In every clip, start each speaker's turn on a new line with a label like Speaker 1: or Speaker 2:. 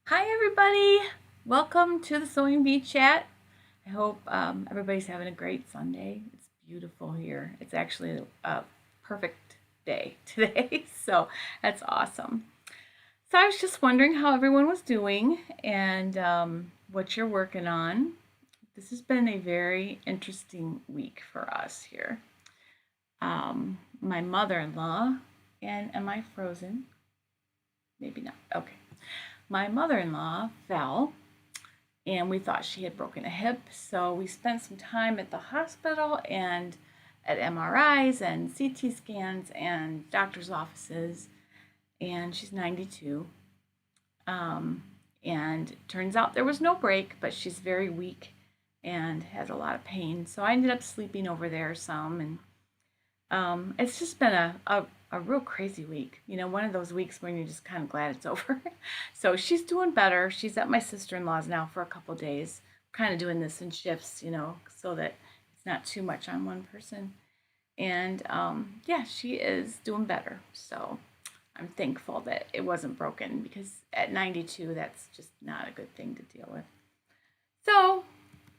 Speaker 1: Hi everybody! Welcome to the Sewing Bee Chat. I hope everybody's having a great Sunday. It's beautiful here. It's actually a perfect day today, so that's awesome. So I was just wondering how everyone was doing and what you're working on. This has been a very interesting week for us here. My mother-in-law, and am I frozen? Maybe not. Okay. My mother-in-law fell and we thought she had broken a hip. So we spent some time at the hospital and at MRIs and CT scans and doctor's offices. And she's 92. And it turns out there was no break, but she's very weak and has a lot of pain. So I ended up sleeping over there some. And it's just been a real crazy week. One of those weeks when you're just kind of glad it's over. So she's doing better. She's at my sister-in-law's now for a couple days. Kind of doing this in shifts, so that it's not too much on one person. And yeah, she is doing better. So I'm thankful that it wasn't broken because at 92, that's just not a good thing to deal with. So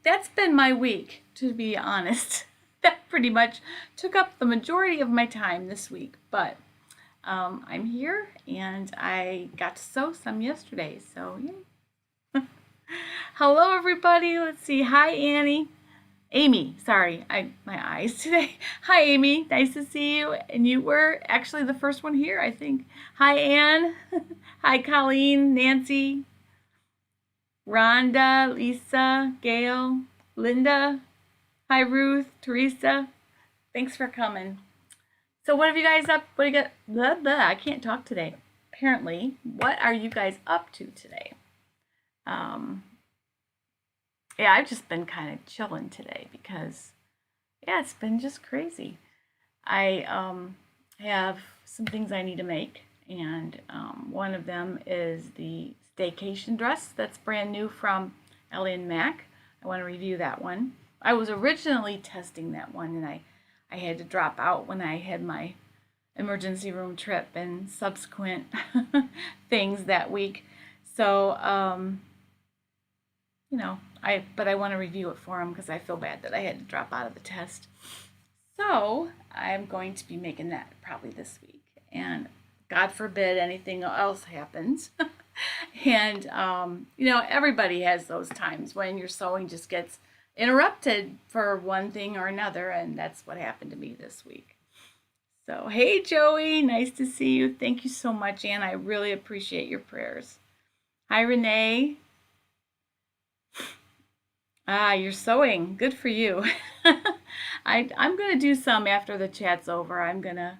Speaker 1: that's been my week, to be honest. That pretty much took up the majority of my time this week, but I'm here and I got to sew some yesterday, so yay. Hello everybody, let's see, hi Annie. Amy, sorry, my eyes today. Hi Amy, nice to see you, and you were actually the first one here, I think. Hi Anne, hi Colleen, Nancy, Rhonda, Lisa, Gail, Linda, hi Ruth, Teresa. Thanks for coming. So what have you guys up? What do you got? Blah, blah, I can't talk today. Apparently, what are you guys up to today? Um, yeah, I've just been kind of chilling today because, yeah, it's been just crazy. I have some things I need to make, and one of them is the staycation dress that's brand new from Ellie Mac. I want to review that one. I was originally testing that one, and I had to drop out when I had my emergency room trip and subsequent things that week. So, but I want to review it for him because I feel bad that I had to drop out of the test. So I'm going to be making that probably this week. And God forbid anything else happens. And, everybody has those times when your sewing just gets interrupted for one thing or another. And that's what happened to me this week. So, hey, Joey, nice to see you. Thank you so much, Anne. I really appreciate your prayers. Hi, Renee. Ah, you're sewing. Good for you. I'm going to do some after the chat's over. I'm going to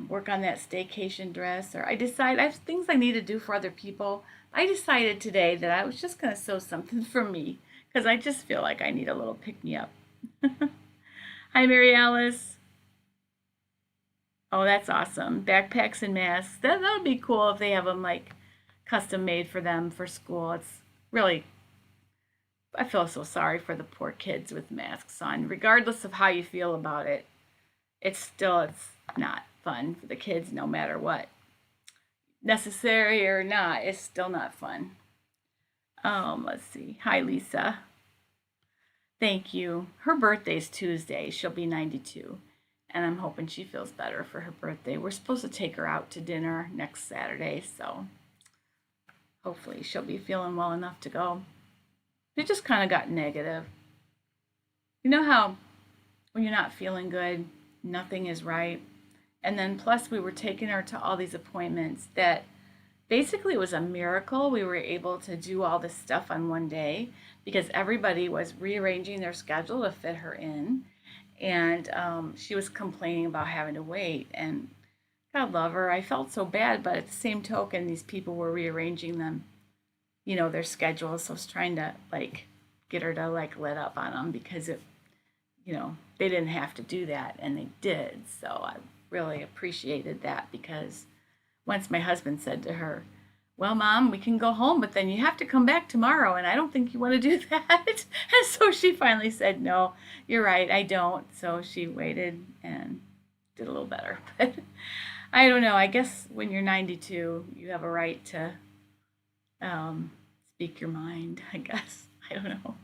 Speaker 1: work on that staycation dress. Or I have things I need to do for other people. I decided today that I was just going to sew something for me because I just feel like I need a little pick-me-up. Hi, Mary Alice. Oh, that's awesome. Backpacks and masks. That would be cool if they have them like custom made for them for school. It's really, I feel so sorry for the poor kids with masks on. Regardless of how you feel about it, it's not fun for the kids no matter what. Necessary or not, it's still not fun. Let's see. Hi, Lisa. Thank you. Her birthday's Tuesday. She'll be 92. And I'm hoping she feels better for her birthday. We're supposed to take her out to dinner next Saturday, so hopefully she'll be feeling well enough to go. It just kind of got negative. You know how when you're not feeling good, nothing is right? And then plus we were taking her to all these appointments that basically it was a miracle we were able to do all this stuff on one day because everybody was rearranging their schedule to fit her in. And she was complaining about having to wait. And God love her, I felt so bad, but at the same token, these people were rearranging them, their schedules. So I was trying to get her to let up on them because they didn't have to do that, and they did. So I really appreciated that because once my husband said to her, well, Mom, we can go home, but then you have to come back tomorrow, and I don't think you want to do that. And so she finally said, no, you're right, I don't. So she waited and did a little better. But I don't know. I guess when you're 92, you have a right to um, speak your mind, I guess. I don't know.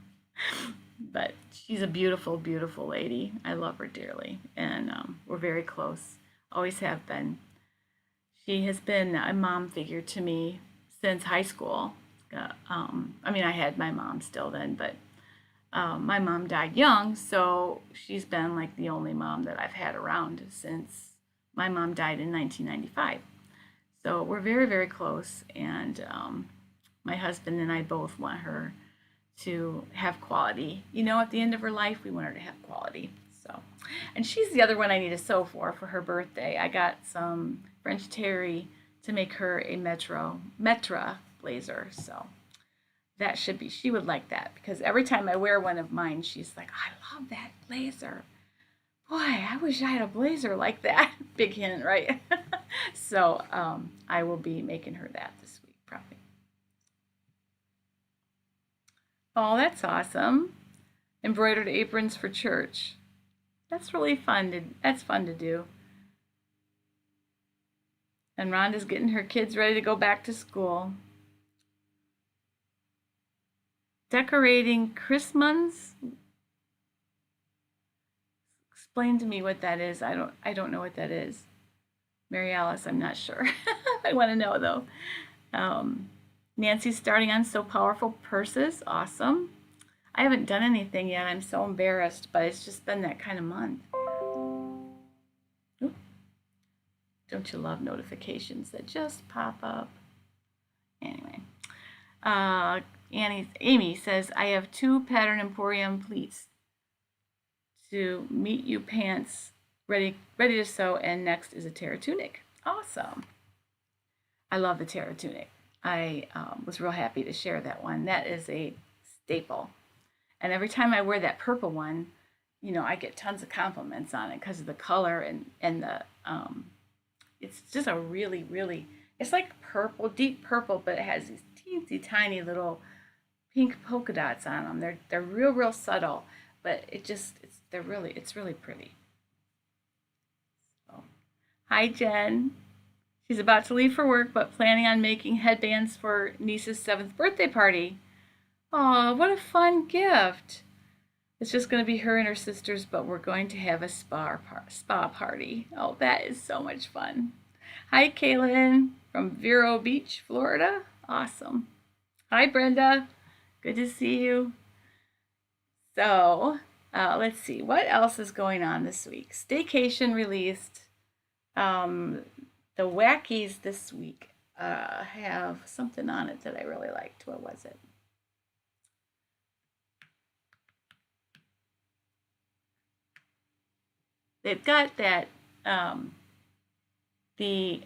Speaker 1: But she's a beautiful, beautiful lady. I love her dearly, and we're very close. Always have been. She has been a mom figure to me since high school. I mean, I had my mom still then, but my mom died young, so she's been like the only mom that I've had around since my mom died in 1995. So we're very, very close, and my husband and I both want her to have quality. You know, at the end of her life, we want her to have quality. So, and she's the other one I need to sew for her birthday. I got some French terry to make her a Metra blazer. So that should be, she would like that because every time I wear one of mine, she's like, I love that blazer. Boy, I wish I had a blazer like that. Big hint, right? So I will be making her that this week, probably. Oh, that's awesome. Embroidered aprons for church. That's really fun. That's fun to do. And Rhonda's getting her kids ready to go back to school. Decorating Christmas. Explain to me what that is. I don't know what that is. Mary Alice, I'm not sure. I want to know though. Nancy's starting on So Powerful Purses. Awesome. I haven't done anything yet. I'm so embarrassed, but it's just been that kind of month. Ooh. Don't you love notifications that just pop up? Anyway. Amy says, I have 2 Pattern Emporium pleats to meet you pants ready to sew, and next is a Terra tunic. Awesome. I love the Terra tunic. I was real happy to share that one. That is a staple. And every time I wear that purple one, you know, I get tons of compliments on it because of the color and the, it's just a really, really, it's like purple, deep purple, but it has these teensy tiny little pink polka dots on them. They're real, real subtle, but it's really pretty. So, hi Jen. She's about to leave for work, but planning on making headbands for niece's 7th birthday party. Aw, what a fun gift. It's just going to be her and her sisters, but we're going to have a spa party. Oh, that is so much fun. Hi, Kaylin from Vero Beach, Florida. Awesome. Hi, Brenda. Good to see you. So, let's see. What else is going on this week? Staycation released. The Wackies this week have something on it that I really liked. What was it? They've got that, the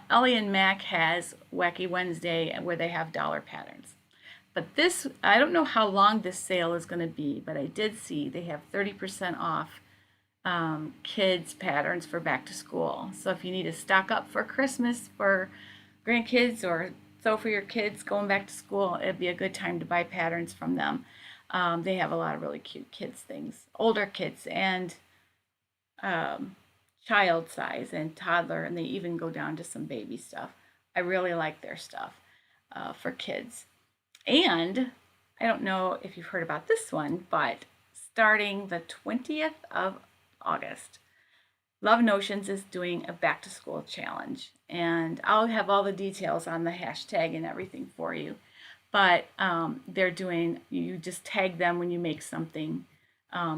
Speaker 1: Ellie Mac has Wacky Wednesday where they have dollar patterns. But this, I don't know how long this sale is going to be, but I did see they have 30% off kids patterns for back to school. So if you need to stock up for Christmas for grandkids or so for your kids going back to school, it'd be a good time to buy patterns from them. They have a lot of really cute kids things, older kids and child size and toddler, and they even go down to some baby stuff. I really like their stuff for kids. And I don't know if you've heard about this one, but starting the 20th of August, Love Notions is doing a back to school challenge, and I'll have all the details on the hashtag and everything for you. But they're doing, you just tag them when you make something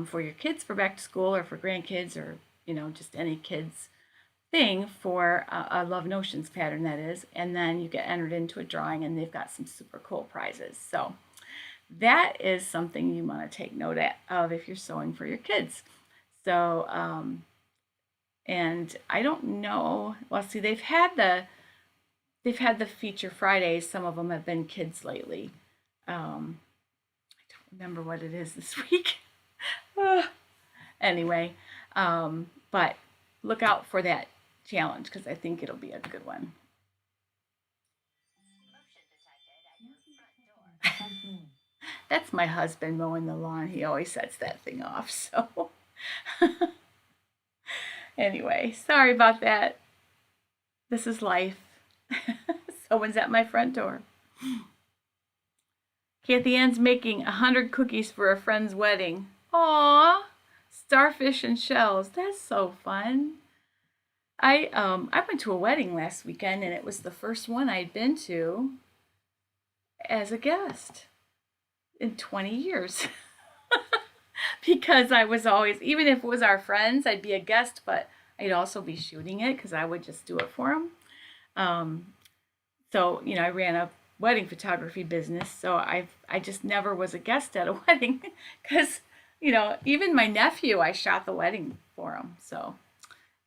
Speaker 1: for your kids for back to school or for grandkids or, you know, just any kids thing for a Love Notions pattern, that is, and then you get entered into a drawing, and they've got some super cool prizes. So that is something you want to take note of if you're sewing for your kids. So, and I don't know. Well, see, they've had the feature Fridays. Some of them have been kids lately. I don't remember what it is this week. Anyway, but look out for that challenge because I think it'll be a good one. That's my husband mowing the lawn. He always sets that thing off. So anyway, sorry about that. This is life. Someone's at my front door. Kathy Ann's making 100 cookies for a friend's wedding. Aww, starfish and shells. That's so fun. I went to a wedding last weekend and it was the first one I'd been to as a guest in 20 years. Because I was always, even if it was our friends, I'd be a guest, but I'd also be shooting it because I would just do it for them. Um, so I ran a wedding photography business, so I just never was a guest at a wedding because even my nephew, I shot the wedding for him. So,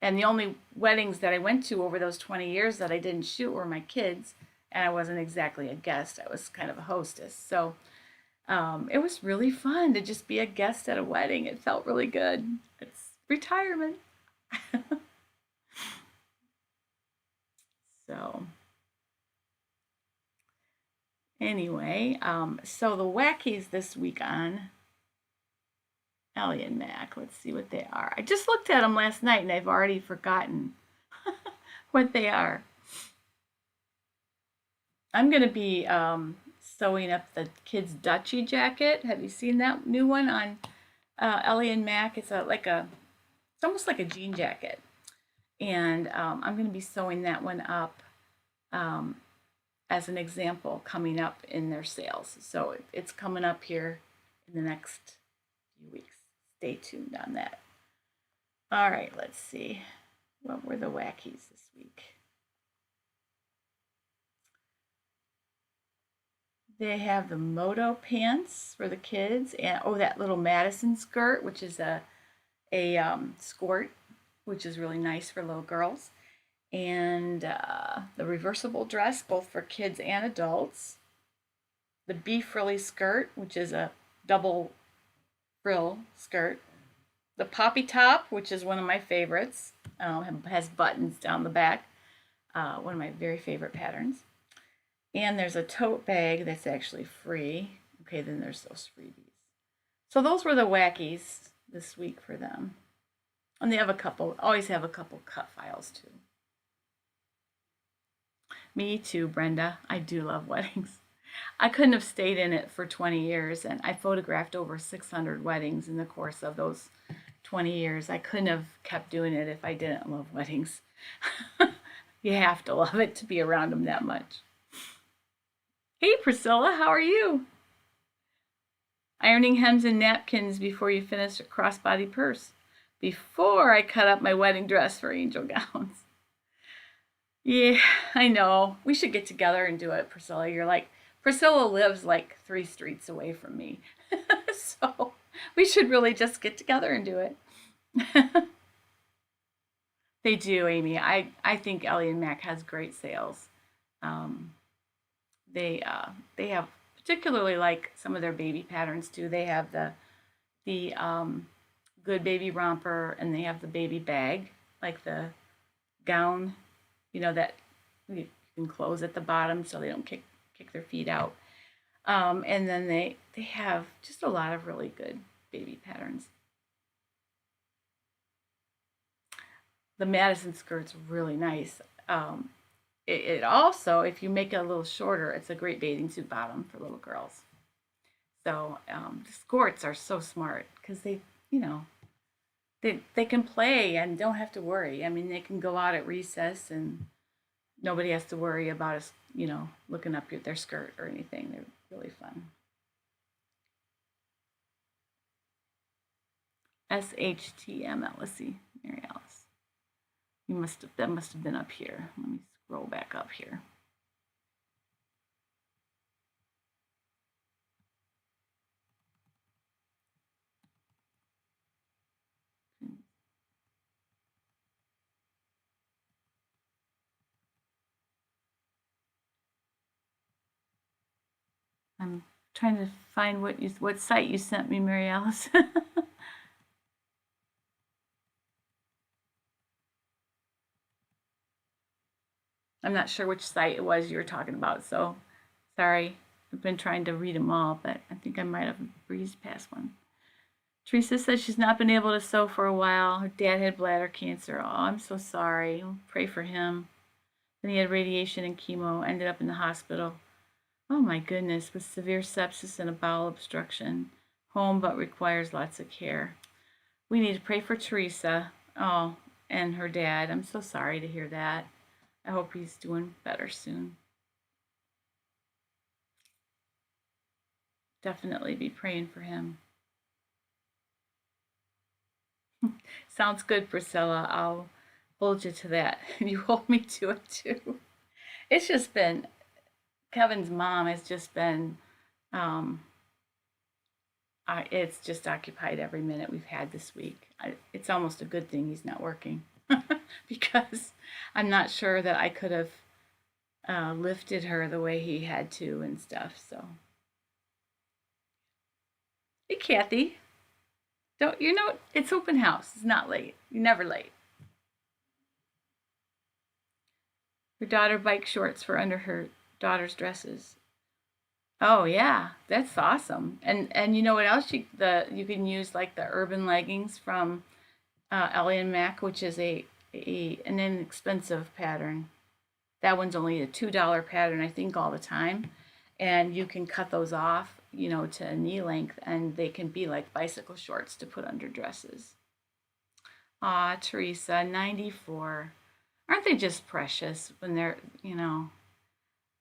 Speaker 1: and the only weddings that I went to over those 20 years that I didn't shoot were my kids, and I wasn't exactly a guest. I was kind of a hostess. So it was really fun to just be a guest at a wedding. It felt really good. It's retirement. So anyway, so the wackies this week on Ellie and Mac. Let's see what they are. I just looked at them last night and I've already forgotten what they are. I'm going to be sewing up the kids' Dutchie jacket. Have you seen that new one on Ellie and Mac? It's almost like a jean jacket. And I'm going to be sewing that one up as an example coming up in their sales. So it's coming up here in the next few weeks. Stay tuned on that. All right, let's see. What were the wackies this week? They have the moto pants for the kids, and that little Madison skirt, which is a skirt, which is really nice for little girls, and the reversible dress, both for kids and adults. The bee frilly skirt, which is a double frill skirt. The poppy top, which is one of my favorites, has buttons down the back. One of my very favorite patterns. And there's a tote bag that's actually free. Okay, then there's those freebies. So those were the wackies this week for them. And they have always have a couple cut files too. Me too, Brenda. I do love weddings. I couldn't have stayed in it for 20 years, and I photographed over 600 weddings in the course of those 20 years. I couldn't have kept doing it if I didn't love weddings. You have to love it to be around them that much. Hey, Priscilla, how are you? Ironing hems and napkins before you finish a crossbody purse. Before I cut up my wedding dress for angel gowns. Yeah, I know. We should get together and do it, Priscilla. Priscilla lives like 3 streets away from me. So we should really just get together and do it. They do, Amy. I think Ellie and Mac has great sales. They have, particularly like some of their baby patterns too. They have the good baby romper, and they have the baby bag, like the gown, that you can close at the bottom so they don't kick their feet out. And then they have just a lot of really good baby patterns. The Madison skirt's really nice. It also, if you make it a little shorter, it's a great bathing suit bottom for little girls. So the skirts are so smart because they can play and don't have to worry. I mean, they can go out at recess and nobody has to worry about us, looking up their skirt or anything. They're really fun. SHTML. Let's see, Mary Alice. That must have been up here. Let me scroll back up here. I'm trying to find what site you sent me, Mary Alice. I'm not sure which site it was you were talking about, so sorry. I've been trying to read them all, but I think I might have breezed past one. Teresa says she's not been able to sew for a while. Her dad had bladder cancer. Oh, I'm so sorry. Pray for him. Then he had radiation and chemo, ended up in the hospital. Oh my goodness, with severe sepsis and a bowel obstruction. Home but requires lots of care. We need to pray for Teresa. Oh, and her dad. I'm so sorry to hear that. I hope he's doing better soon. Definitely be praying for him. Sounds good, Priscilla. I'll hold you to that. You hold me to it too. It's just been, Kevin's mom has just been, um, it's just occupied every minute we've had this week. It's almost a good thing he's not working because I'm not sure that I could have lifted her the way he had to and stuff. So, hey, Kathy, don't you know it's open house? It's not late. You're never late. Her daughter bike shorts for under her daughter's dresses. Oh yeah, that's awesome. And you know what else you can use like the urban leggings from Ellie Mac, which is an inexpensive pattern. That one's only a $2 pattern, I think, all the time, and you can cut those off, to knee length, and they can be like bicycle shorts to put under dresses. Aw, Teresa, 94. Aren't they just precious when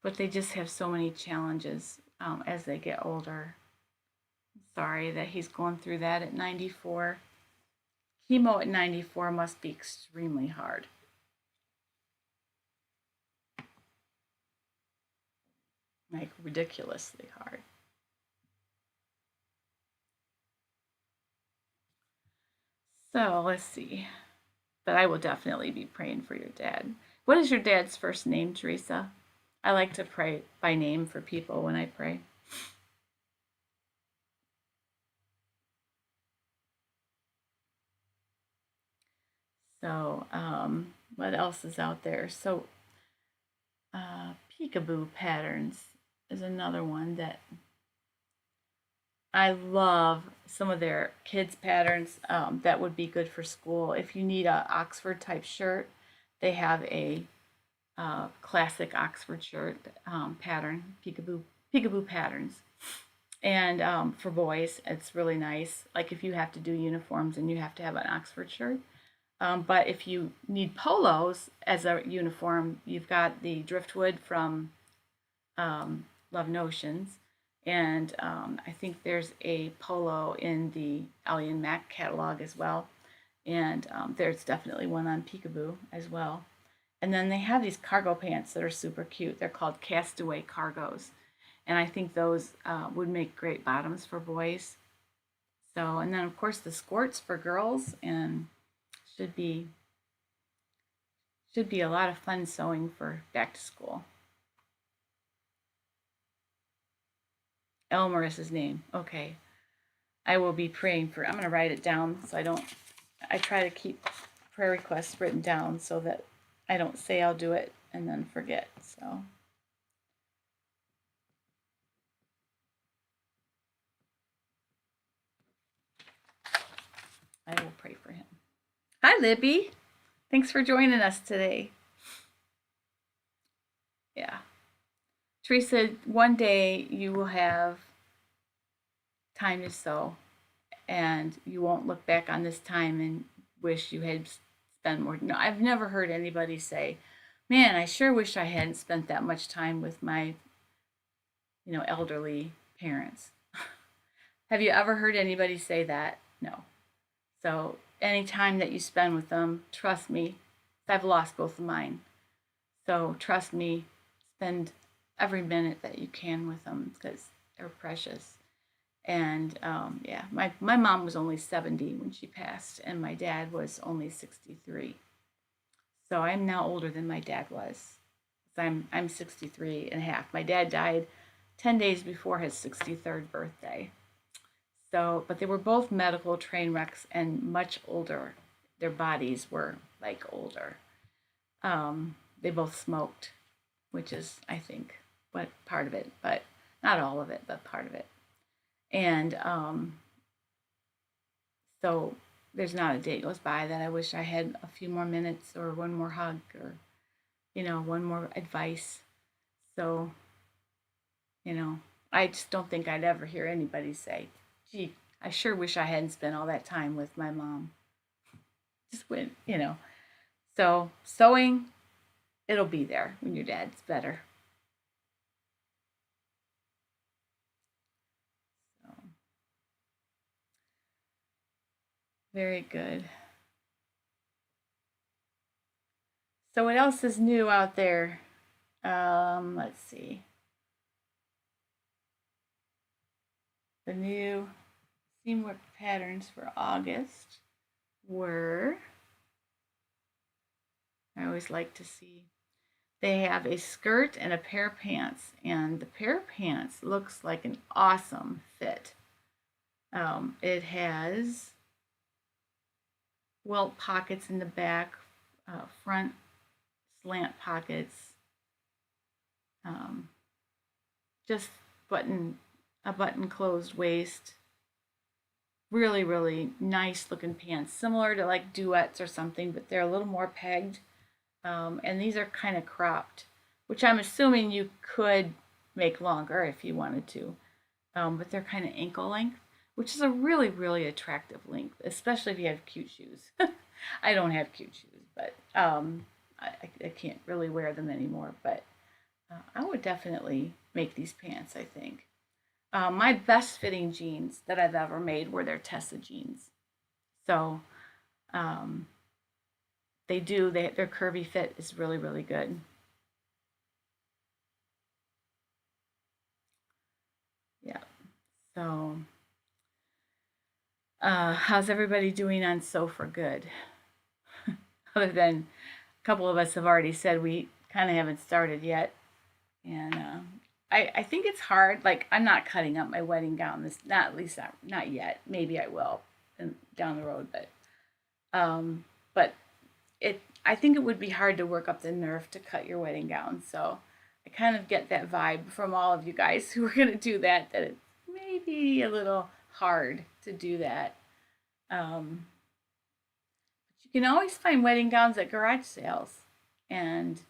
Speaker 1: but they just have so many challenges as they get older. Sorry that he's going through that at 94. Chemo at 94 must be extremely hard. Like ridiculously hard. So let's see. But I will definitely be praying for your dad. What is your dad's first name, Teresa? I like to pray by name for people when I pray. So, what else is out there? So, peekaboo patterns is another one that I love. Some of their kids patterns that would be good for school. If you need a Oxford type shirt, they have a classic Oxford shirt pattern, peekaboo patterns. And for boys, it's really nice. Like if you have to do uniforms and you have to have an Oxford shirt. But if you need polos as a uniform, you've got the driftwood from Love Notions. And I think there's a polo in the Ellie and Mac catalog as well. And there's definitely one on Peekaboo as well. And then they have these cargo pants that are super cute. They're called Castaway Cargos. And I think those would make great bottoms for boys. So, and then of course the skirts for girls, and should be should be a lot of fun sewing for back to school. Elmer is his name. Okay. I will be praying for. I'm going to write it down so I don't. I try to keep prayer requests written down so that I don't say I'll do it and then forget. So I will pray for him. Hi, Libby. Thanks for joining us today. Yeah. Teresa, one day you will have time to sew and you won't look back on this time and wish you had spent more. No, I've never heard anybody say, man, I sure wish I hadn't spent that much time with my, elderly parents. Have you ever heard anybody say that? No. So any time that you spend with them, trust me, I've lost both of mine. So trust me, spend every minute that you can with them because they're precious. And yeah, my mom was only 70 when she passed, and my dad was only 63. So I'm now older than my dad was. I'm 63 and a half. My dad died 10 days before his 63rd birthday. So, but they were both medical train wrecks and much older. Their bodies were like older. They both smoked, which is, I think, what part of it, but not all of it, but part of it. And so there's not a day goes by that I wish I had a few more minutes or one more hug or, one more advice. So You know, I just don't think I'd ever hear anybody say, gee, I sure wish I hadn't spent all that time with my mom. Just when, So sewing, it'll be there when your dad's better. So, very good. So what else is new out there? Let's see. The new Seamwork patterns for August were, I always like to see, they have a skirt and a pair of pants, and the pair of pants looks like an awesome fit. It has welt pockets in the back, front slant pockets, um, just a button closed waist. Really, really nice looking pants, similar to like duets or something, but they're a little more pegged. And these are kind of cropped, which I'm assuming you could make longer if you wanted to. But they're kind of ankle length, which is a really, really attractive length, especially if you have cute shoes. I don't have cute shoes, but I can't really wear them anymore. But I would definitely make these pants, I think. My best fitting jeans that I've ever made were their Tessa jeans. So um, their curvy fit is really, really good. Yeah. So how's everybody doing on Sew for Good? Other than a couple of us have already said we kind of haven't started yet. And I think it's hard. Like, I'm not cutting up my wedding gown. Not at least not yet. Maybe I will down the road. But I think it would be hard to work up the nerve to cut your wedding gown. So I kind of get that vibe from all of you guys who are going to do that, that it's maybe a little hard to do that. Um, but you can always find wedding gowns at garage sales and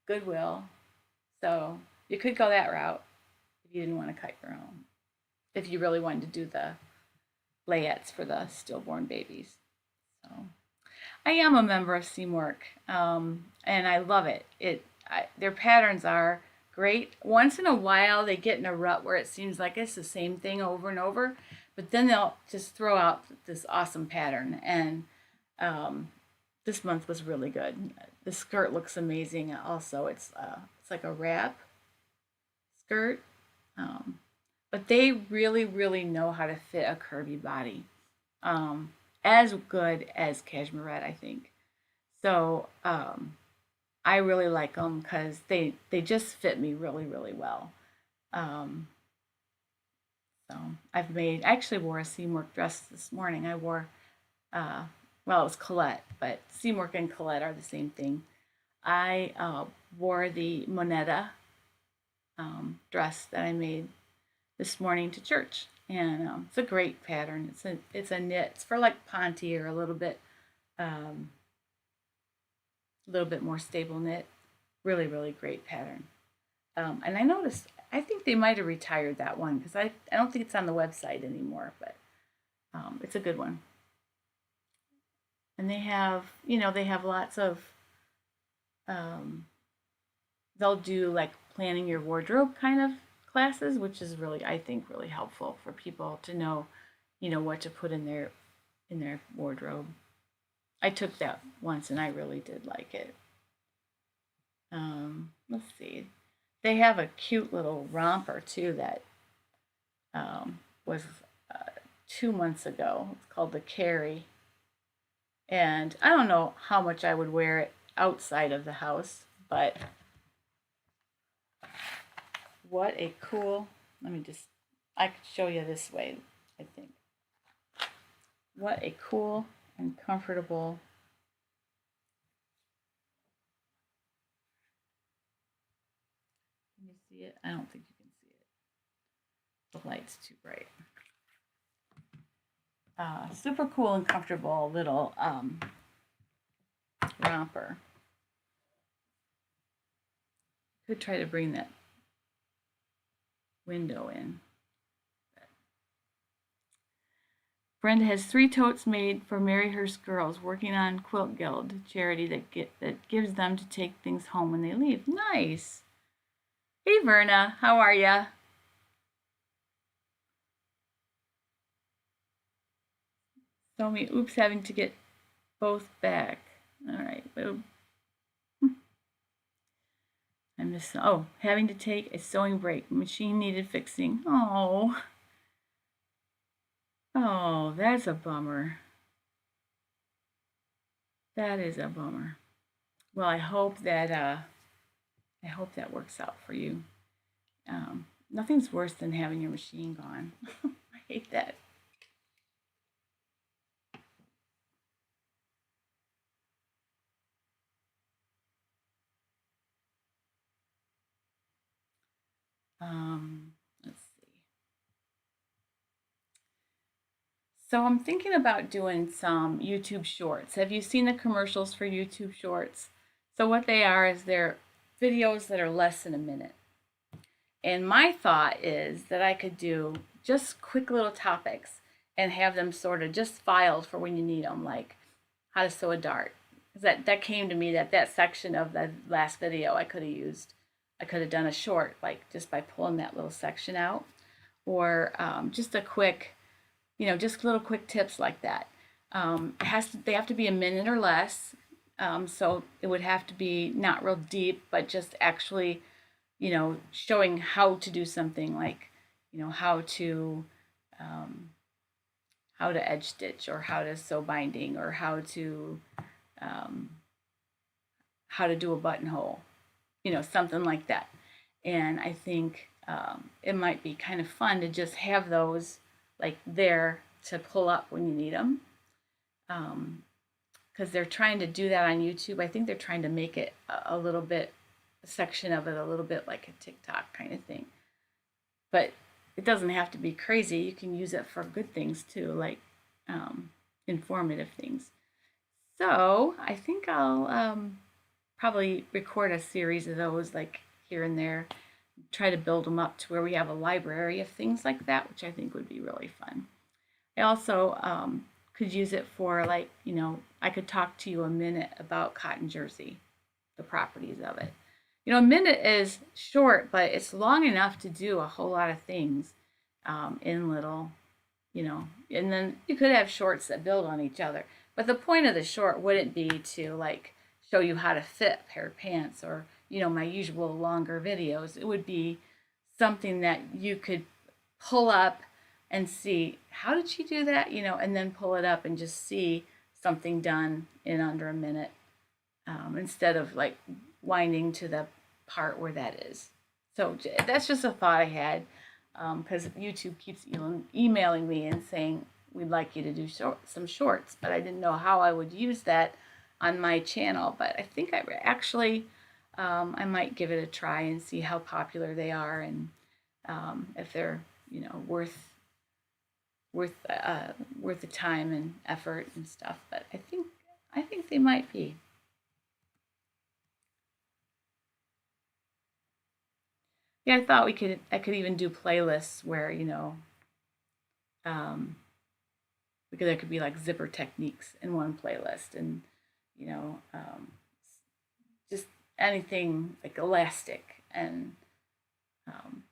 Speaker 1: Goodwill. So you could go that route if you didn't want to cut your own. If you really wanted to do the layettes for the stillborn babies. So I am a member of Seamwork, and I love it. Their patterns are great. Once in a while, they get in a rut where it seems like it's the same thing over and over, but then they'll just throw out this awesome pattern. And this month was really good. The skirt looks amazing. Also, it's like a wrap skirt, but they really, really know how to fit a curvy body. As good as cashmerette, I think. So I really like them because they just fit me really, really well. Um, so I actually wore a Seamwork dress this morning. I wore, uh, well, it was Colette, but Seamwork and Colette are the same thing. I wore the Moneta dress that I made this morning to church, and it's a great pattern. It's a knit. It's for like Ponte or a little bit more stable knit. Really, really great pattern. And I noticed, I think they might have retired that one because I don't think it's on the website anymore, but it's a good one. And they have lots of, um, they'll do like planning your wardrobe kind of classes, which is really, I think, really helpful for people to know, what to put in their wardrobe. I took that once and I really did like it. Let's see. They have a cute little romper too that was 2 months ago. It's called the Carry. And I don't know how much I would wear it outside of the house, but what a cool, I could show you this way, I think. What a cool and comfortable. Can you see it? I don't think you can see it. The light's too bright. Super cool and comfortable little romper. Could try to bring that window in. Brenda has 3 totes made for Maryhurst girls working on Quilt Guild charity that gives them to take things home when they leave. Nice. Hey Verna, how are ya? So me, oops, having to get both back. All right. I miss. Oh, having to take a sewing break. Machine needed fixing. Oh, that's a bummer. That is a bummer. Well, I hope that works out for you. Nothing's worse than having your machine gone. I hate that. Let's see. So I'm thinking about doing some YouTube shorts. Have you seen the commercials for YouTube shorts? So what they are is they're videos that are less than a minute. And my thought is that I could do just quick little topics and have them sort of just filed for when you need them, like how to sew a dart. That came to me that section of the last video I could have used. I could have done a short, like just by pulling that little section out, or just a quick, just little quick tips like that. They have to be a minute or less. So it would have to be not real deep, but just actually showing how to do something like, um, how to edge stitch or how to sew binding or um, how to do a buttonhole, something like that. And I think it might be kind of fun to just have those like there to pull up when you need them. Because they're trying to do that on YouTube. I think they're trying to make it a little bit, a section of it a little bit like a TikTok kind of thing. But it doesn't have to be crazy. You can use it for good things too, like informative things. So I think I'll probably record a series of those like here and there, try to build them up to where we have a library of things like that, which I think would be really fun. I also could use it for like, I could talk to you a minute about cotton jersey, the properties of it. A minute is short, but it's long enough to do a whole lot of things in little, and then you could have shorts that build on each other. But the point of the short wouldn't be to like show you how to fit a pair of pants or, my usual longer videos. It would be something that you could pull up and see, how did she do that? And then pull it up and just see something done in under a minute, instead of like winding to the part where that is. So that's just a thought I had, because YouTube keeps emailing me and saying, we'd like you to do some shorts, but I didn't know how I would use that on my channel. But I think I might give it a try and see how popular they are, and if they're worth the time and effort and stuff. But I think they might be. Yeah, I thought I could even do playlists where because there could be like zipper techniques in one playlist, and you know um, just anything like elastic, and um,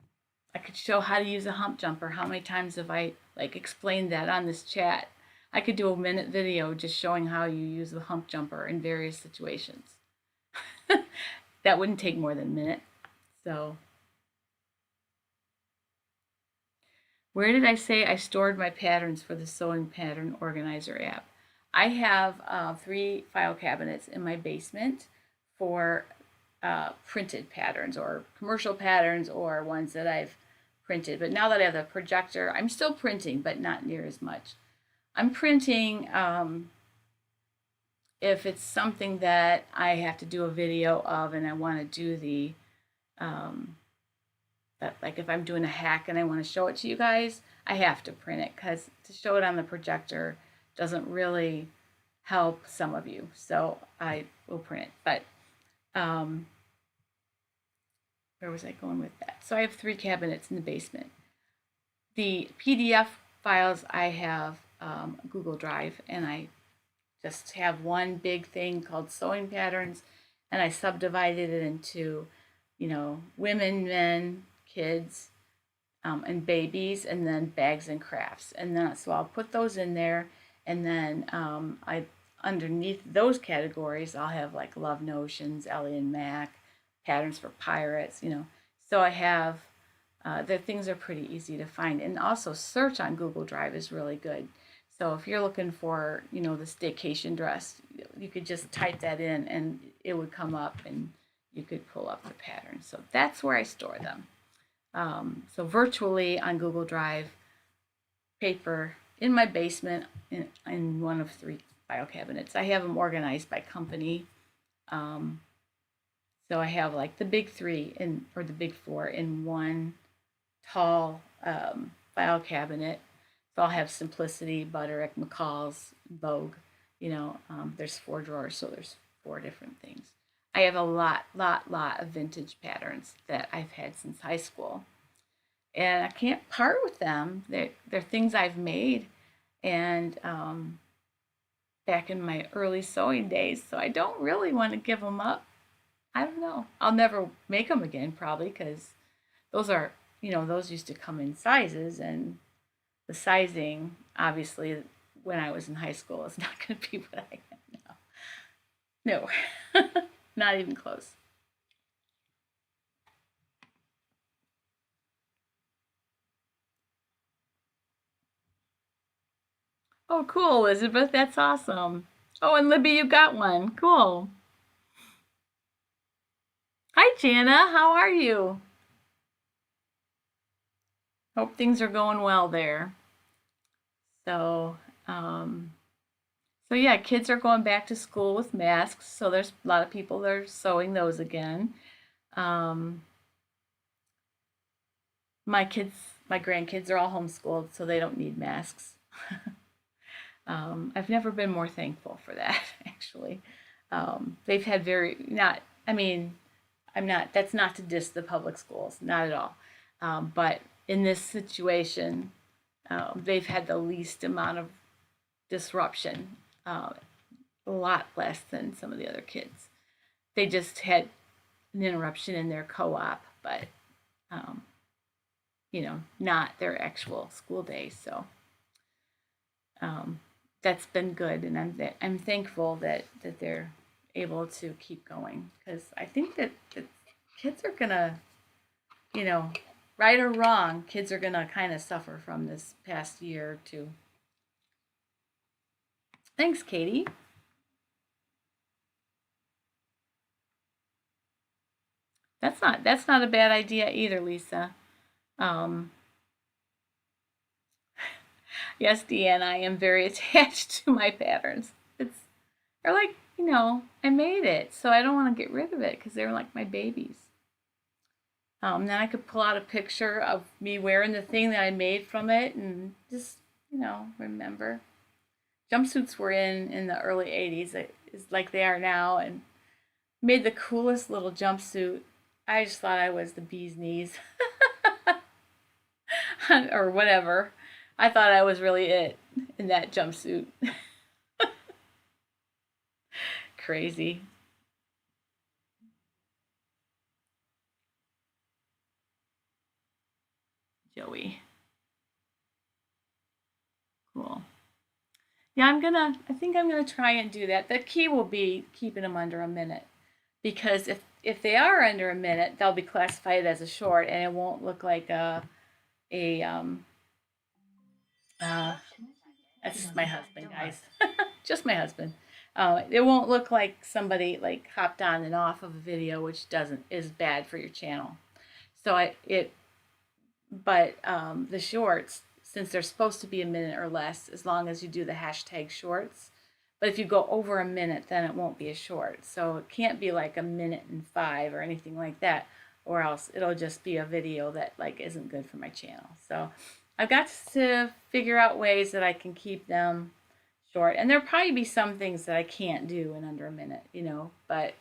Speaker 1: I could show how to use a hump jumper. How many times have I like explained that on this chat? I could do a minute video just showing how you use the hump jumper in various situations. That wouldn't take more than a minute. So, where did I say I stored my patterns for the sewing pattern organizer app? I have 3 file cabinets in my basement for printed patterns or commercial patterns or ones that I've printed. But now that I have the projector, I'm still printing, but not near as much. I'm printing if it's something that I have to do a video of and I want to do the, like if I'm doing a hack and I want to show it to you guys, I have to print it, because to show it on the projector doesn't really help some of you. So I will print it. But where was I going with that? So I have 3 cabinets in the basement. The PDF files I have Google Drive, and I just have one big thing called sewing patterns, and I subdivided it into, women, men, kids, and babies, and then bags and crafts. And then so I'll put those in there, and then I underneath those categories I'll have like love notions, Ellie Mac, patterns for pirates. So I have the things are pretty easy to find, and also search on Google Drive is really good. So if you're looking for, the staycation dress, you could just type that in and it would come up and you could pull up the pattern. So that's where I store them. So virtually on Google Drive, paper in my basement in one of 3 file cabinets. I have them organized by company. So I have like the big 3 or the big 4 in one tall file cabinet. So I'll have Simplicity, Butterick, McCall's, Vogue. There's 4 drawers, so there's 4 different things. I have a lot of vintage patterns that I've had since high school, and I can't part with them. They're things I've made, and back in my early sewing days, so I don't really want to give them up. I don't know. I'll never make them again, probably, because those used to come in sizes, and the sizing, obviously, when I was in high school, is not going to be what I am now. No, not even close. Oh, cool, Elizabeth. That's awesome. Oh, and Libby, you got one. Cool. Hi, Jana. How are you? Hope things are going well there. So, um, so yeah, kids are going back to school with masks. So there's a lot of people that are sewing those again. Um, my kids, my grandkids are all homeschooled, so they don't need masks. I've never been more thankful for that, actually. They've had not, I mean, that's not to diss the public schools, not at all. But in this situation, they've had the least amount of disruption, a lot less than some of the other kids. They just had an interruption in their co-op, but um, not their actual school day. So um, that's been good, and I'm thankful that they're able to keep going, because I think that kids are gonna, you know, right or wrong, kids are gonna kind of suffer from this past year or two. Thanks, Katie. That's not a bad idea either, Lisa. Um, yes, Deanne, I am very attached to my patterns. They're like, I made it, so I don't want to get rid of it because they're like my babies. Then I could pull out a picture of me wearing the thing that I made from it and just, remember. Jumpsuits were in the early 80s, it's like they are now, and made the coolest little jumpsuit. I just thought I was the bee's knees or whatever. I thought I was really it in that jumpsuit. Crazy. Joey. Cool. Yeah, I think I'm gonna try and do that. The key will be keeping them under a minute, because if they are under a minute, they'll be classified as a short, and it won't look like a uh that's just my husband, guys. Just my husband. It won't look like somebody like hopped on and off of a video, which doesn't is bad for your channel. So I it but the shorts, since they're supposed to be a minute or less, as long as you do the hashtag shorts. But if you go over a minute, then it won't be a short. So it can't be like a minute and 5 or anything like that, or else it'll just be a video that like isn't good for my channel. So I've got to figure out ways that I can keep them short. And there'll probably be some things that I can't do in under a minute, but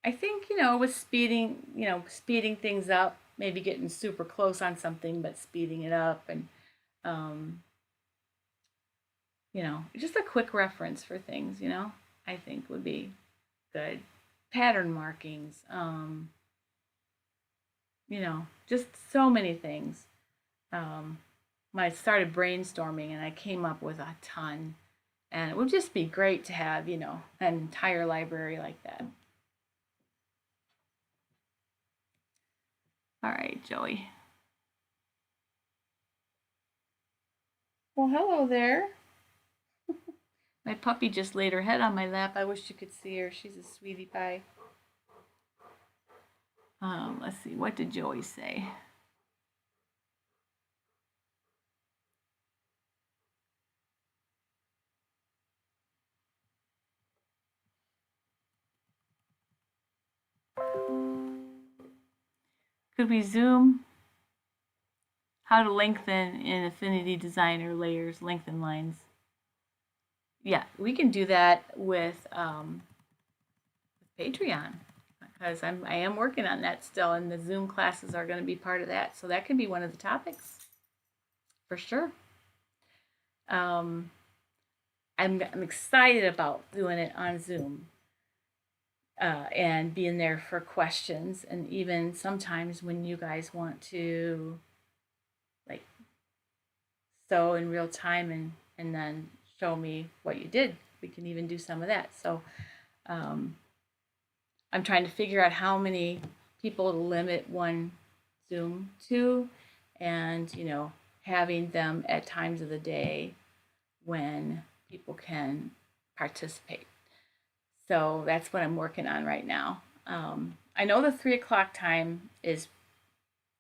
Speaker 1: I think, with speeding things up, maybe getting super close on something, but speeding it up, and um, just a quick reference for things, I think would be good. Pattern markings, just so many things. Um, when I started brainstorming and I came up with a ton, and it would just be great to have, an entire library like that. All right, Joey. Well, hello there. My puppy just laid her head on my lap. I wish you could see her. She's a sweetie pie. Let's see. What did Joey say? Could we zoom? How to lengthen in Affinity Designer layers, lengthen lines. Yeah, we can do that with Patreon, because I am working on that still, and the Zoom classes are going to be part of that. So that can be one of the topics for sure. I'm excited about doing it on Zoom, and being there for questions, and even sometimes when you guys want to like sew in real time and then show me what you did. We can even do some of that. So um, I'm trying to figure out how many people to limit one Zoom to, and having them at times of the day when people can participate. So that's what I'm working on right now. I know the 3 o'clock time is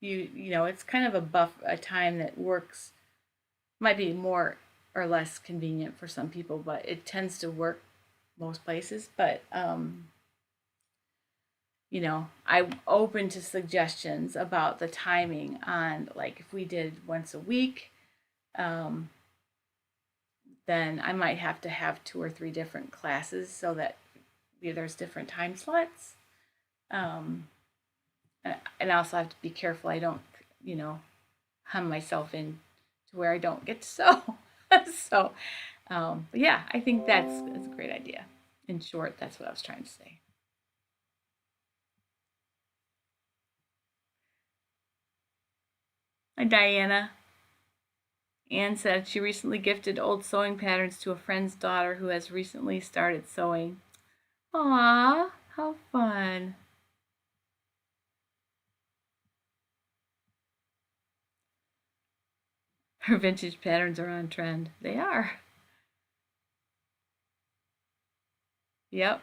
Speaker 1: it's kind of a time that works, might be more or less convenient for some people, but it tends to work most places. But I'm open to suggestions about the timing on, like, if we did once a week, um, then I might have to have 2 or 3 different classes so that there's different time slots. Um, and I also have to be careful I don't, hem myself in to where I don't get to sew. So, but yeah, I think that's a great idea. In short, that's what I was trying to say. Hi, Diana. Anne said she recently gifted old sewing patterns to a friend's daughter who has recently started sewing. Aw, how fun. Her vintage patterns are on trend. They are. Yep.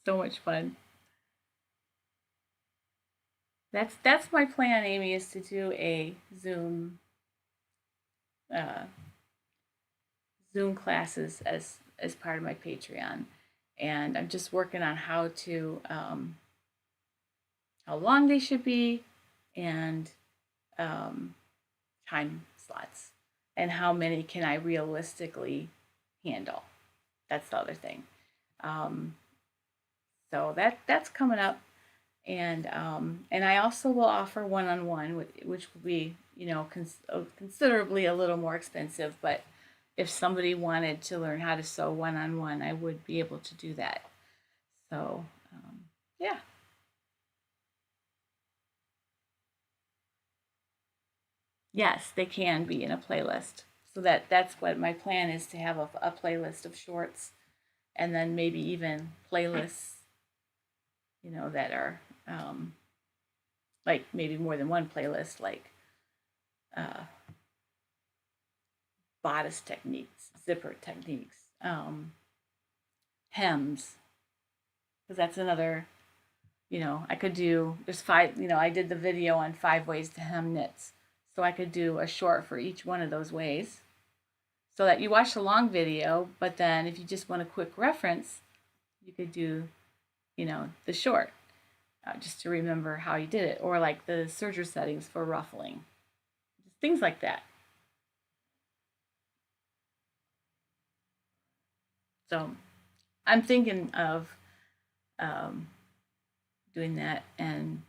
Speaker 1: So much fun. That's my plan, Amy, is to do a uh, Zoom classes as part of my Patreon, and I'm just working on how long they should be, and um, time slots, and how many can I realistically handle. That's the other thing. Um, so that's coming up, and I also will offer one-on-one, which will be considerably a little more expensive, but if somebody wanted to learn how to sew one-on-one, I would be able to do that. So yeah. Yes, they can be in a playlist. So that's what my plan is, to have a playlist of shorts, and then maybe even playlists, that are like maybe more than one playlist, like uh, bodice techniques, zipper techniques, hems, because that's another. I could do, there's 5. I did the video on 5 ways to hem knits, so I could do a short for each one of those ways, so that you watch the long video, but then if you just want a quick reference, you could do, the short, just to remember how you did it, or like the serger settings for ruffling, just things like that. So I'm thinking of um, doing that, and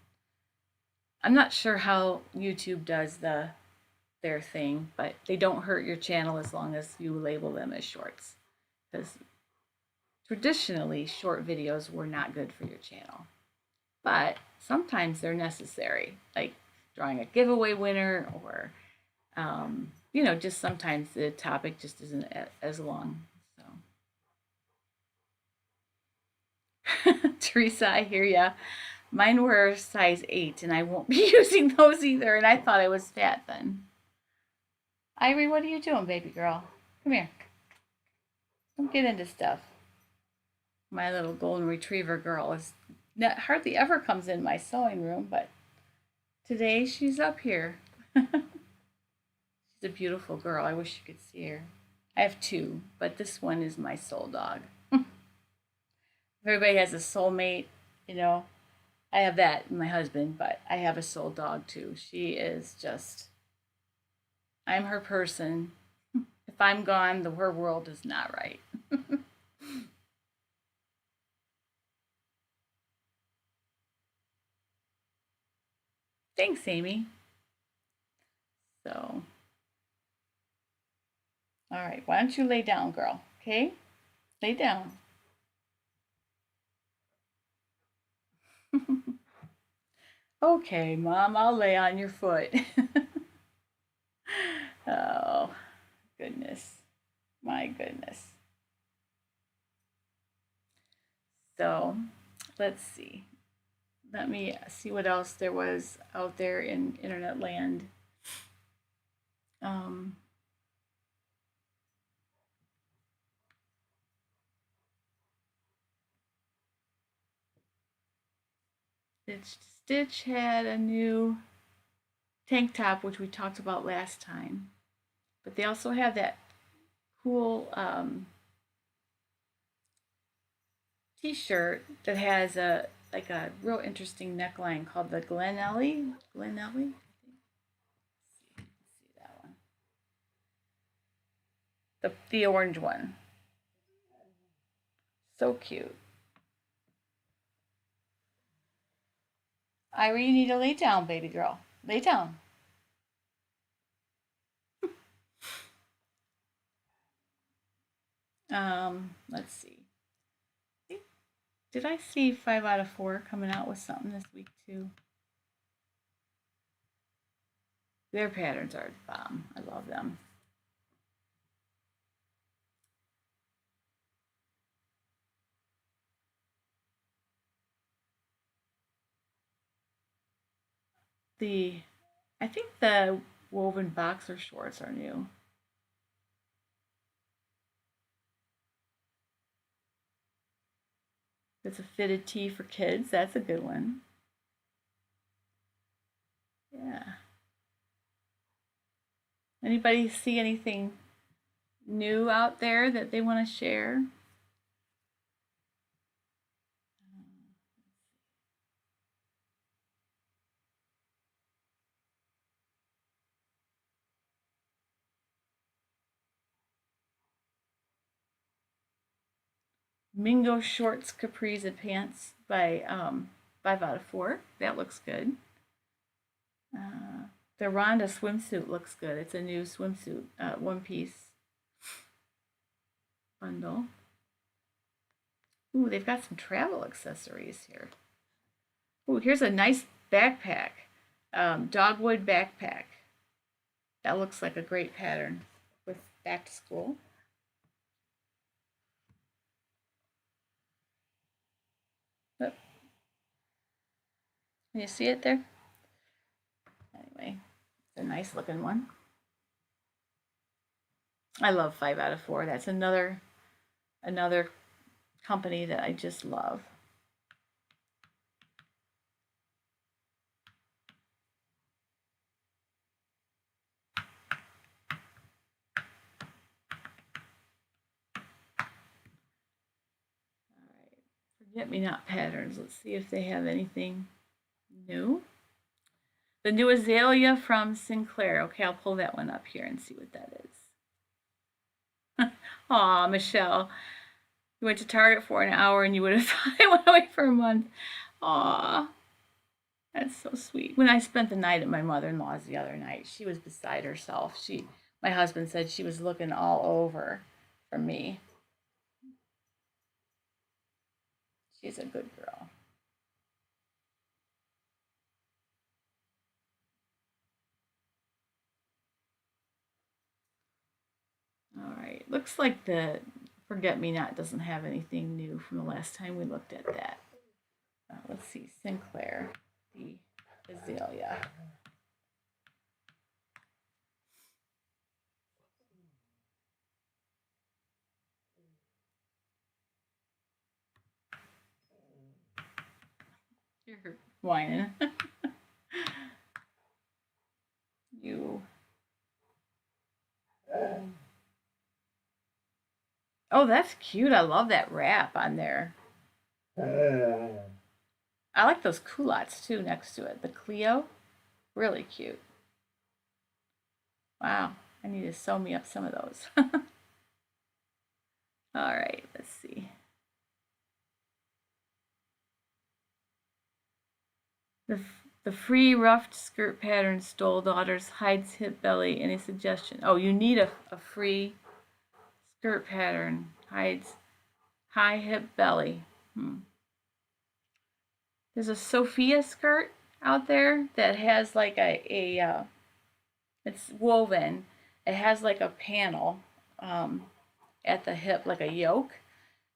Speaker 1: I'm not sure how YouTube does their thing, but they don't hurt your channel as long as you label them as shorts. Because traditionally, short videos were not good for your channel, but sometimes they're necessary, like drawing a giveaway winner, or just sometimes the topic just isn't as long. So, Teresa, I hear ya. Mine were size 8, and I won't be using those either. And I thought I was fat then. Irie, what are you doing, baby girl? Come here. Don't get into stuff. My little golden retriever girl is hardly ever comes in my sewing room, but today she's up here. She's a beautiful girl. I wish you could see her. I have 2, but this one is my soul dog. Everybody has a soulmate, you know. I have that in my husband, but I have a soul dog too. She is just, I'm her person. If I'm gone, her world is not right. Thanks, Amy. So, all right, why don't you lay down, girl? Okay? Lay down. Okay, Mom, I'll lay on your foot. Oh, goodness. My goodness. So, let's see. Let me see what else there was out there in internet land. Um, Stitch had a new tank top, which we talked about last time. But they also have that cool t-shirt that has a real interesting neckline called the Ellie. See that one. The orange one. So cute. Irie, you need to lay down, baby girl. Lay down. Let's see. Did I see 5 out of 4 coming out with something this week too? Their patterns are the bomb. I love them. I think the woven boxer shorts are new. It's a fitted tee for kids. That's a good one. Yeah. Anybody see anything new out there that they want to share? Mingo shorts, capris, and pants by 5 out of 4. That looks good. The Rhonda swimsuit looks good. It's a new swimsuit, one piece bundle. Ooh, they've got some travel accessories here. Ooh, here's a nice backpack, dogwood backpack. That looks like a great pattern with back to school. Oh, can you see it there? Anyway, it's a nice looking one. I love 5 out of 4. That's another company that I just love. Forget-me-not patterns. Let's see if they have anything new. The new azalea from Sinclair. Okay, I'll pull that one up here and see what that is. Aw, Michelle. You went to Target for an hour and you would have thought I went away for a month. Aw, that's so sweet. When I spent the night at my mother-in-law's the other night, she was beside herself. My husband said she was looking all over for me. She's a good girl. All right, looks like the forget-me-not doesn't have anything new from the last time we looked at that. Let's see, Sinclair, the azalea. You're whining. You. Oh, that's cute. I love that wrap on there. I like those culottes too next to it. The Clio, really cute. Wow, I need to sew me up some of those. All right, let's see. The free ruffed skirt pattern stole daughters hides hip belly. Any suggestion? Oh, you need a free skirt pattern hides high hip belly. There's a Sophia skirt out there that has like it's woven. It has like a panel at the hip, like a yoke.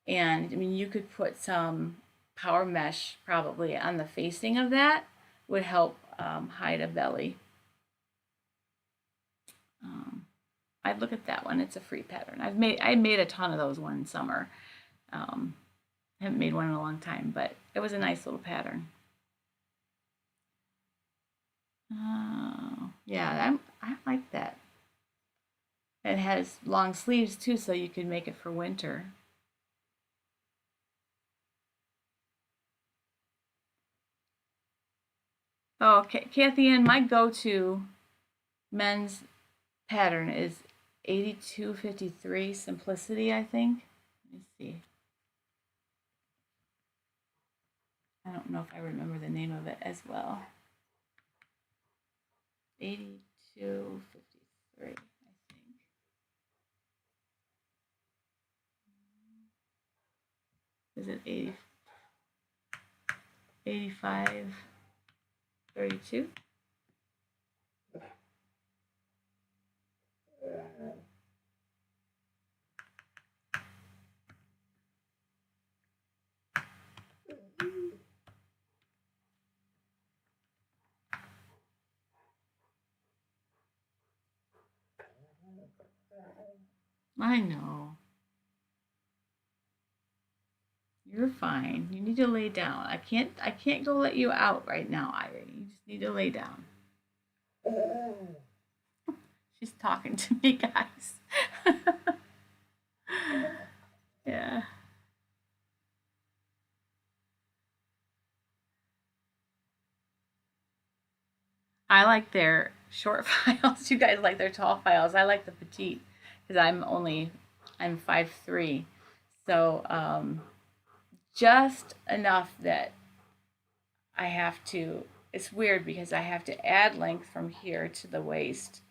Speaker 1: And I mean, you could put some power mesh probably on the facing of that, would help hide a belly. I'd look at that one. It's a free pattern. I made a ton of those one summer. Haven't made one in a long time, but it was a nice little pattern. Oh, yeah, I like that. It has long sleeves too, so you can make it for winter. Oh, okay, Kathy Ann, my go-to men's pattern is 8253 Simplicity, I think. Let me see. I don't know if I remember the name of it as well. 8253, I think. Is it 8532? I know. You're fine. You need to lay down. I can't go let you out right now, Irie. You just need to lay down. She's talking to me, guys. Yeah. I like their short files. You guys like their tall files. I like the petite because I'm 5'3", so just enough that I have to. It's weird because I have to add length from here to the waist,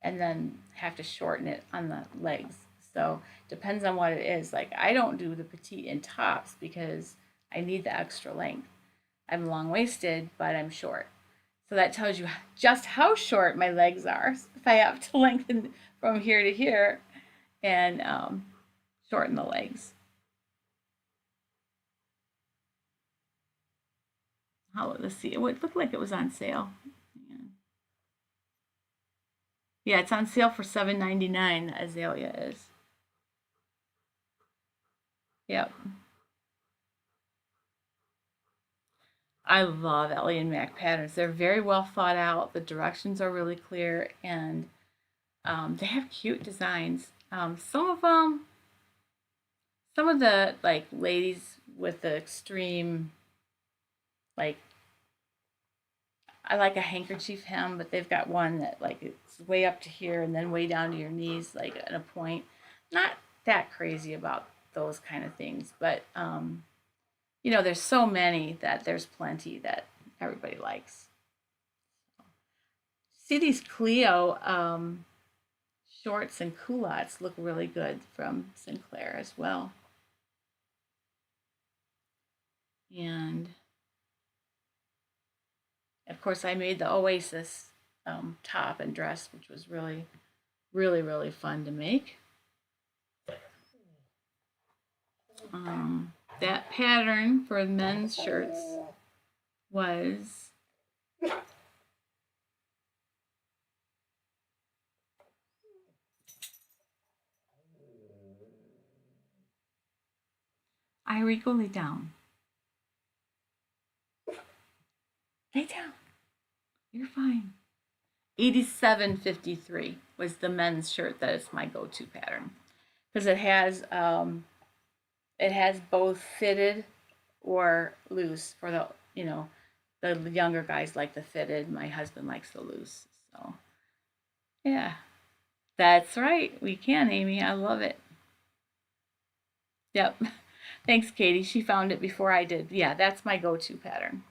Speaker 1: and then have to shorten it on the legs. So depends on what it is. Like I don't do the petite in tops because I need the extra length. I'm long waisted, but I'm short. So that tells you just how short my legs are. So if I have to lengthen from here to here and shorten the legs. Let's see. It looked like it was on sale. Yeah, it's on sale for $7.99. Azalea is. Yep. I love Ellie Mac patterns. They're very well thought out. The directions are really clear, and they have cute designs. Some of the like ladies with the extreme, like I like a handkerchief hem, but they've got one that like it's way up to here and then way down to your knees, like at a point. Not that crazy about those kind of things. But you know, there's so many that there's plenty that everybody likes. See these Cleo shorts and culottes look really good from Sinclair as well. And of course, I made the Oasis top and dress, which was really, really, really fun to make. That pattern for men's shirts was Irico, lay down. Lay down. You're fine. 8753 was the men's shirt that is my go-to pattern because it has both fitted or loose for the, you know, the younger guys like the fitted. My husband likes the loose. So, yeah, that's right. We can, Amy. I love it. Yep. Thanks, Katie. She found it before I did. Yeah, that's my go-to pattern.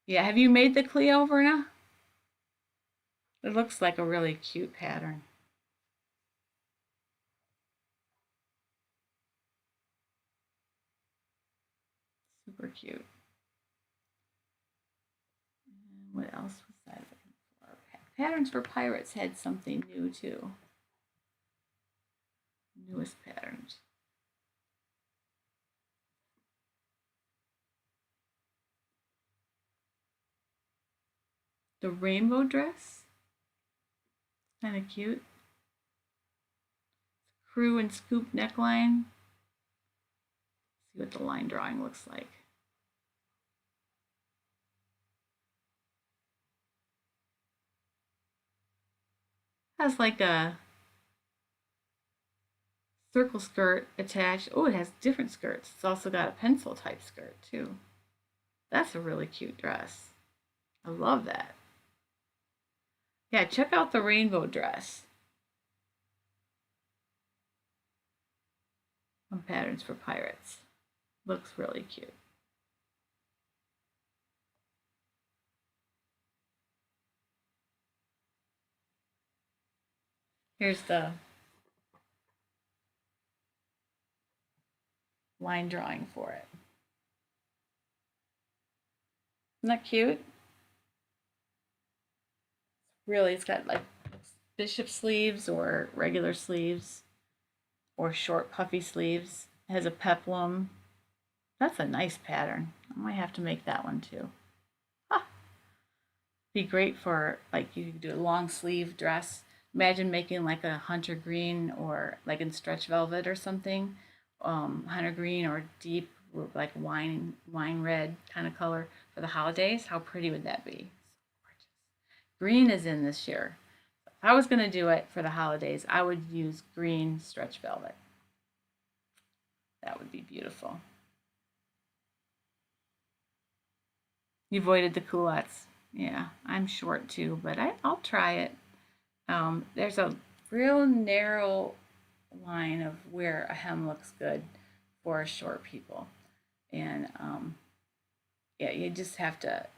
Speaker 1: Yeah, have you made the Cleo, Verna? It looks like a really cute pattern. Super cute. And what else was I looking for? Patterns for Pirates had something new too. Newest patterns. The rainbow dress, kind of cute. Crew and scoop neckline. See what the line drawing looks like. Has like a circle skirt attached. Oh, it has different skirts. It's also got a pencil type skirt too. That's a really cute dress. I love that. Yeah, check out the rainbow dress on Patterns for Pirates. Looks really cute. Here's the line drawing for it. Isn't that cute? Really, it's got like bishop sleeves or regular sleeves or short puffy sleeves. It has a peplum. That's a nice pattern. I might have to make that one too. Ah, be great for like you could do a long sleeve dress. Imagine making like a hunter green or like in stretch velvet or something, hunter green or deep like wine red kind of color for the holidays. How pretty would that be? Green is in this year. If I was going to do it for the holidays, I would use green stretch velvet. That would be beautiful. You avoided the culottes. Yeah, I'm short too, but I'll try it. There's a real narrow line of where a hem looks good for short people. And yeah, you just have to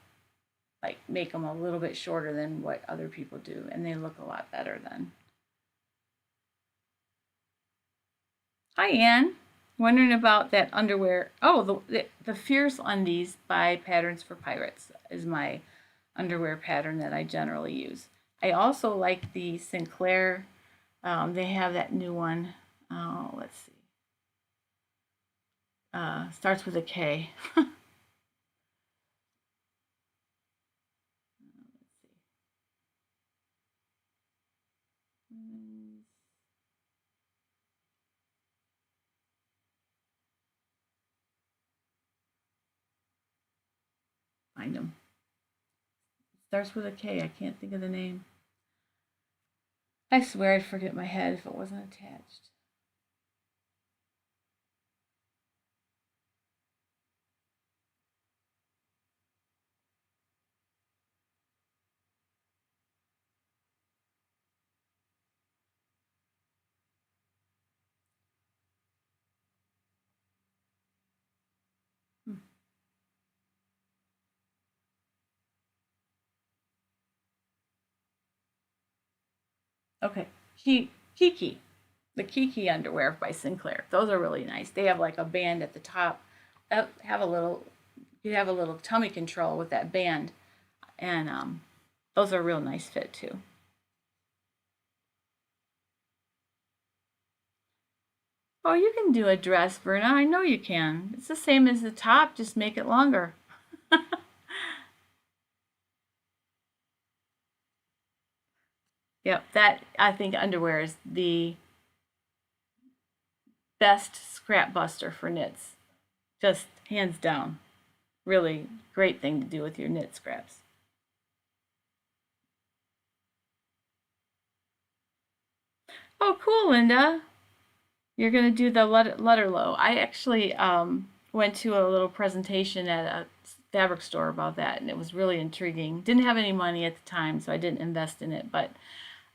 Speaker 1: like make them a little bit shorter than what other people do, and they look a lot better then. Hi, Anne. Wondering about that underwear. Oh, the Fierce Undies by Patterns for Pirates is my underwear pattern that I generally use. I also like the Sinclair. They have that new one. Oh, let's see. Starts with a K. Find them. Starts with a K. I can't think of the name. I swear I'd forget my head if it wasn't attached. Okay. Kiki. The Kiki underwear by Sinclair. Those are really nice. They have like a band at the top. Have a little you have a little tummy control with that band, and those are a real nice fit too. Oh, you can do a dress, Verna. I know you can. It's the same as the top, just make it longer. Yep, that I think underwear is the best scrap buster for knits. Just hands down. Really great thing to do with your knit scraps. Oh, cool, Linda. You're going to do the letter low. I actually went to a little presentation at a fabric store about that, and it was really intriguing. Didn't have any money at the time, so I didn't invest in it, but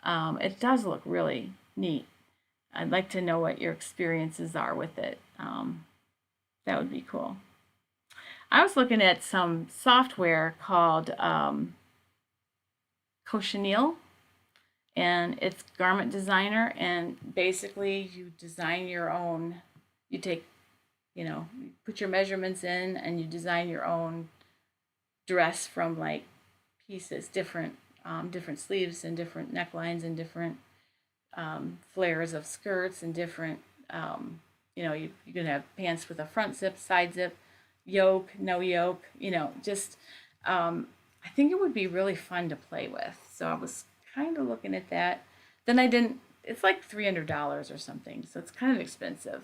Speaker 1: it does look really neat. I'd like to know what your experiences are with it. That would be cool. I was looking at some software called Cochineal, and it's Garment Designer, and basically you design your own. You take, you put your measurements in, and you design your own dress from like pieces, different sleeves and different necklines and different flares of skirts and different. You can have pants with a front zip, side zip, yoke, no yoke. Just I think it would be really fun to play with. So I was kind of looking at that. Then I didn't. It's like $300 or something, so it's kind of expensive.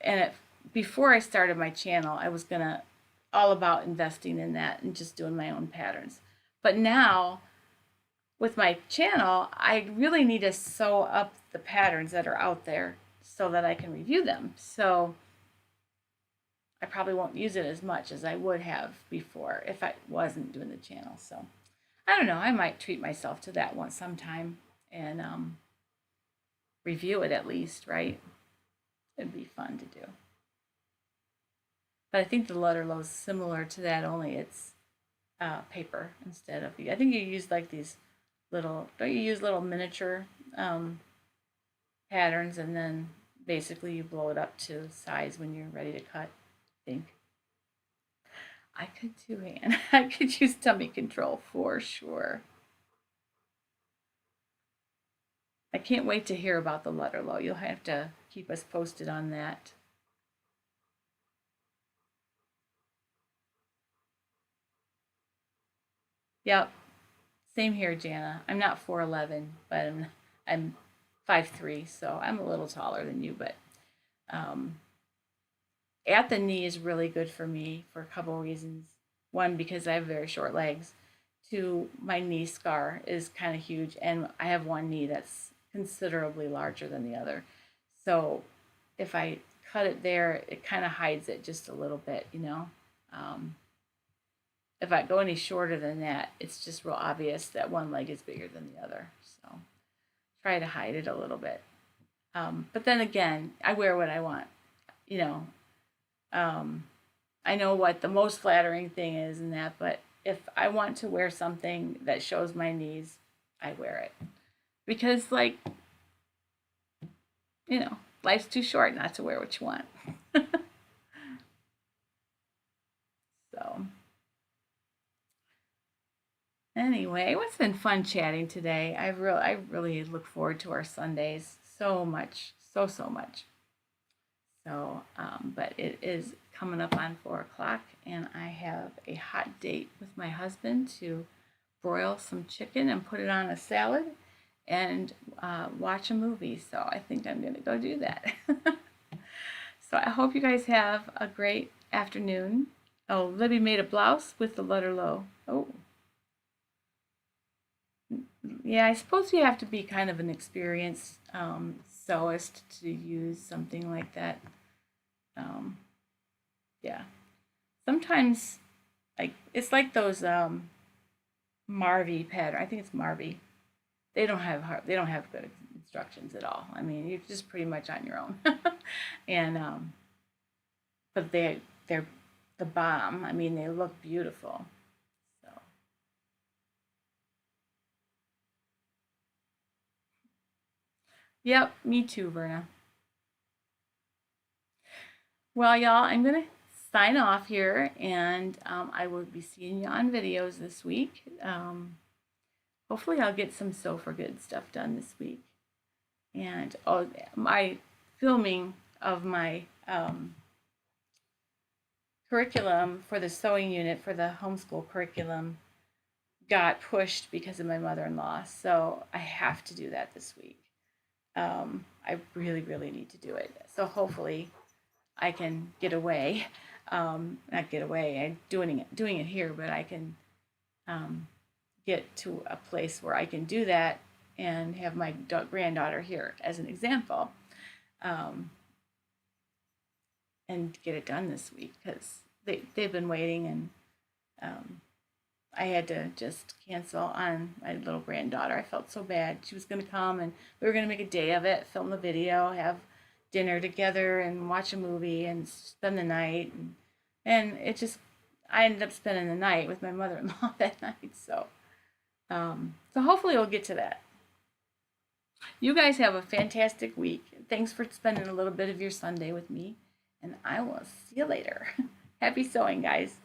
Speaker 1: And before I started my channel, I was gonna all about investing in that and just doing my own patterns. But now with my channel, I really need to sew up the patterns that are out there so that I can review them. So I probably won't use it as much as I would have before if I wasn't doing the channel. So I don't know. I might treat myself to that one sometime and review it at least, right? It'd be fun to do. But I think the letter low is similar to that, only it's paper instead of. I think you use like these don't you use little miniature patterns, and then basically you blow it up to size when you're ready to cut, I think. I could too, Anne. I could use tummy control for sure. I can't wait to hear about the letter low. You'll have to keep us posted on that. Yep. Same here, Jana. I'm not 4'11", but I'm 5'3", so I'm a little taller than you, but um, at the knee is really good for me for a couple of reasons. One, because I have very short legs. Two, my knee scar is kind of huge, and I have one knee that's considerably larger than the other. So if I cut it there, it kind of hides it just a little bit. Um, if I go any shorter than that, it's just real obvious that one leg is bigger than the other. So try to hide it a little bit. But then again, I wear what I want. You know, um, I know what the most flattering thing is in that, but if I want to wear something that shows my knees, I wear it. Because, like, life's too short not to wear what you want. So, anyway, it's been fun chatting today. I really look forward to our Sundays so much, so much. So, but it is coming up on 4 o'clock, and I have a hot date with my husband to broil some chicken and put it on a salad and watch a movie. So I think I'm going to go do that. So I hope you guys have a great afternoon. Oh, Libby made a blouse with the letter low. Oh, yeah, I suppose you have to be kind of an experienced sewist to use something like that. Um, yeah. Sometimes, like, it's like those Marvy pattern. I think it's Marvy. They don't have good instructions at all. I mean, you're just pretty much on your own. And but they're the bomb. I mean, they look beautiful. So Yep, me too, Verna. Well, y'all, I'm going to sign off here, and I will be seeing you on videos this week. Hopefully, I'll get some Sew for Good stuff done this week. And oh, my filming of my curriculum for the sewing unit for the homeschool curriculum got pushed because of my mother-in-law. So I have to do that this week. I really, really need to do it. So hopefully I can get away. Not get away. I'm doing it here, but I can get to a place where I can do that and have my granddaughter here as an example, and get it done this week because they've been waiting, and I had to just cancel on my little granddaughter. I felt so bad. She was going to come, and we were going to make a day of it, film the video, have dinner together, and watch a movie, and spend the night. And it just, I ended up spending the night with my mother-in-law that night. So hopefully we'll get to that. You guys have a fantastic week. Thanks for spending a little bit of your Sunday with me, and I will see you later. Happy sewing, guys.